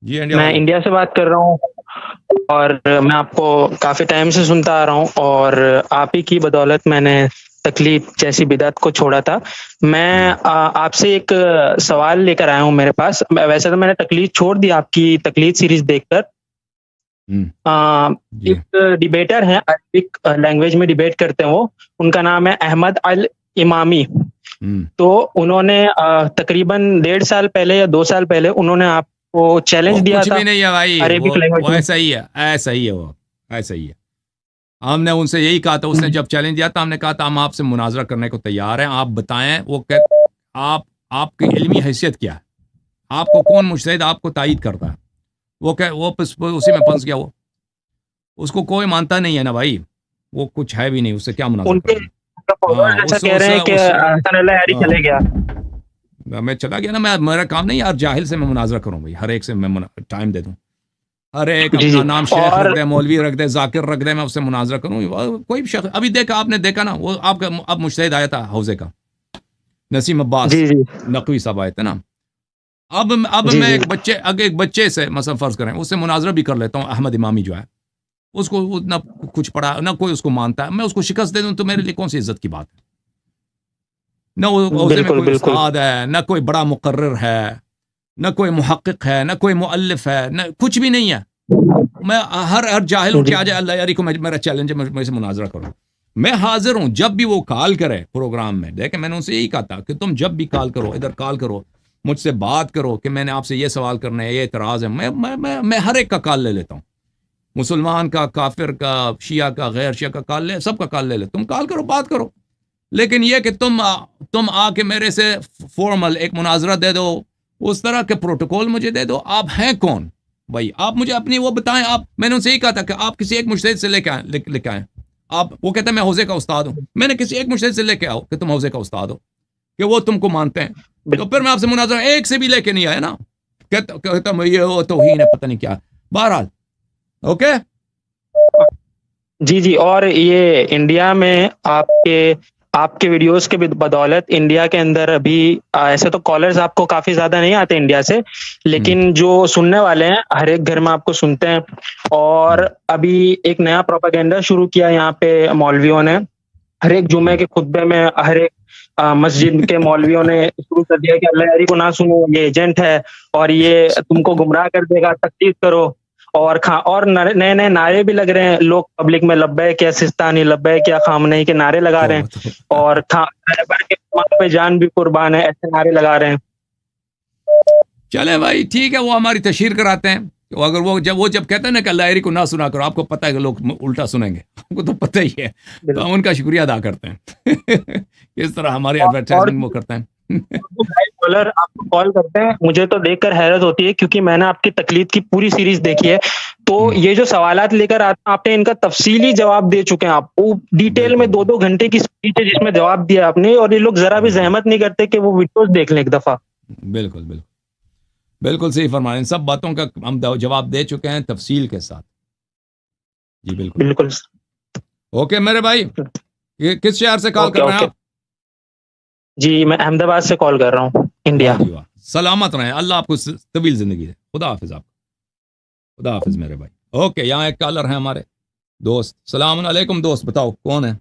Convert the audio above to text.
जी India मैं वाले। India से बात कर रहा हूँ और मैं आपको काफ़ी टाइम से सुनता आ रहा हूँ और आप ही की बदौलत मैंने तकलीफ जैसी बिदअत को छोड़ा था। मैं आपसे एक सवाल लेकर आया हूँ मेरे पास। वैसे तो मैंने तकलीफ छोड़ दी आपकी तकलीफ सीरीज़ देखकर। हम्म। जी। एक डिबेटर हैं, अरबिक लैंग्वेज में डिबेट करते हैं वो, उनका नाम है अहमद अल इमामी। हम्म। तो उन्होंने तकरीबन 1.5 साल पहले या 2 साल पहले उन्होंने आपको वो चैलेंज दिया कुछ भी था नहीं है भाई, अरेबिक वो लैंग्वेज में। ऐसा ही है, ऐसा ही है वो, ऐसा ही है। हमने उनसे यही कहा था, उसने जब चैलेंज दिया था हमने कहा था हम आपसे मुनाजरा करने को तैयार हैं, आप बताएं। वो कह आप आपकी इल्मी हैसियत क्या है, आपको कौन मुजतहिद आपको तायीद करता है। वो उसी में फंस गया। वो उसको कोई मानता नहीं है ना भाई, वो कुछ है भी नहीं, उससे क्या मुनाजरा उनके करूंगा। हाँ फॉलोअर्स ऐसा उस कह उस रहे हैं कि उस हसन अल हैरी चले गया। मैं चला गया ना, मैं मेरा काम नहीं यार जाहिल से मैं मुनाजरा करूं भाई, हर एक से मैं टाइम दे दूं। हर एक जी, अपना जी। नाम शेख रख और दे, मौलवी रख दे, जाकिर रख दे, मैं उससे मुनाजरा करूं। कोई भी शख्स अभी देखा, आपने देखा ना वो आपका अब मुश्तहिद आया था हौजे का, नसीम अब्बास जी, जी। नकवी साहब आए थे ना। अब जी, मैं जी। एक बच्चे से मसलन फर्ज करें उससे मुनाजरा भी कर लेता हूँ, अहमद इमामी जो है, उसको ना कुछ पढ़ा ना कोई उसको मानता है, मैं उसको शिकस्त दे दूं तो मेरे लिए कौन सी इज्जत की बात है। ना वो हौजे में बिल्कुल, कोई बिल्कुल। उस्ताद है, ना कोई बड़ा मुकर्रिर है, ना कोई मुहक्किक है, ना कोई मुअल्लिफ है, ना कुछ भी नहीं है। मैं हर हर जाहिल उठ के जी, आ जाए, अल्लाह यारी को मेरा चैलेंज है, मेरे से मुनाजरा करो। मैं हाजिर हूं जब भी वो कॉल करे प्रोग्राम में। देखे मैंने उनसे यही कहा था कि तुम जब भी कॉल करो, इधर कॉल करो, मुझसे बात करो कि मैंने आपसे ये सवाल करना है, ये एतराज़ है। मैं हर एक का कॉल ले लेता हूँ, मुसलमान का, काफिर का, शिया का, गैर शिया का कॉल ले, सबका कॉल ले ले। तुम कॉल करो, बात करो। लेकिन ये कि तुम आके मेरे से फॉर्मल एक मुनाजरा दे दो, उस तरह के प्रोटोकॉल मुझे दे दो। आप हैं कौन भाई, आप मुझे अपनी वो बताएं। आप, मैंने उनसे ही कहा था कि आप किसी एक मुजतहिद से लेके आए। आप, वो कहते हैं मैं हौजे का उस्ताद हूं। मैंने किसी एक मुजतहिद से लेके आओ कि तुम हौजे का उस्ताद हो, कि वो तुमको मानते हैं। तो फिर बिल्कुल। मैं आपसे मुनाजरा एक से भी लेके नहीं आया ना। कहता मैं ये वो तौहीन है, पता नहीं क्या। बहरहाल ओके। जी, जी। और ये इंडिया में आपके आपके वीडियोज़ के बदौलत इंडिया के अंदर अभी ऐसे तो कॉलर्स आपको काफ़ी ज़्यादा नहीं आते इंडिया से, लेकिन जो सुनने वाले हैं, हर एक घर में आपको सुनते हैं। और अभी एक नया प्रोपेगेंडा शुरू किया यहाँ पे मौलवियों ने। हर एक जुमे के खुतबे में हर एक मस्जिद के मौलवियों ने शुरू कर दिया कि अल्लाह यारी को ना सुनो, ये एजेंट है और ये तुमको गुमराह कर देगा, तकलीफ करो। और नए-नए नारे भी लग रहे हैं, लोग पब्लिक में लब्बैक या सिस्तानी, लब्बैक या खामनई के नारे लगा रहे तो, हैं तो और रहबर के माँ पे जान भी कुर्बान है, ऐसे नारे लगा रहे हैं। चले भाई ठीक है, वो हमारी तशहीर कराते हैं। तो अगर वो जब कहते हैं ना कि अल्लाह को ना सुना करो, आपको पता है कि लोग उल्टा सुनेंगे, आपको तो पता ही है। तो हम उनका शुक्रिया अदा करते हैं किस तरह हमारे और एडवर्टाइजमेंट वो करते हैं जो भाई कॉलर आपको कॉल करते हैं, मुझे तो देखकर हैरत होती है क्योंकि मैंने आपकी तकलीफ की पूरी सीरीज देखी है। तो ये जो सवालात लेकर आते हैं, आपने इनका तफसीली जवाब दे चुके हैं आप। वो डिटेल में बिल्कुल 2-2 घंटे की स्पीच है जिसमें जवाब दिया आपने और ये लोग ज़रा भी बिल्कुल ज़हमत नहीं करते कि वो वीडियोज़ देख लें एक दफ़ा। बिल्कुल बिल्कुल बिल्कुल सही फरमाया। इन सब बातों का हम जवाब दे चुके हैं तफसील के साथ। जी बिल्कुल। बिल्कुल। ओके मेरे भाई, ये किस शहर से कॉल ओके, कर रहे हैं ओके। आप? जी, मैं अहमदाबाद से कॉल कर रहा हूँ, वाह इंडिया। जी वाह, सलामत रहें, अल्लाह आपको तवील जिंदगी दे। खुदा हाफिज आपको, खुदा हाफिज मेरे भाई। ओके, यहाँ एक कॉलर है हमारे दोस्त। सलाम अलैकुम दोस्त, बताओ कौन है?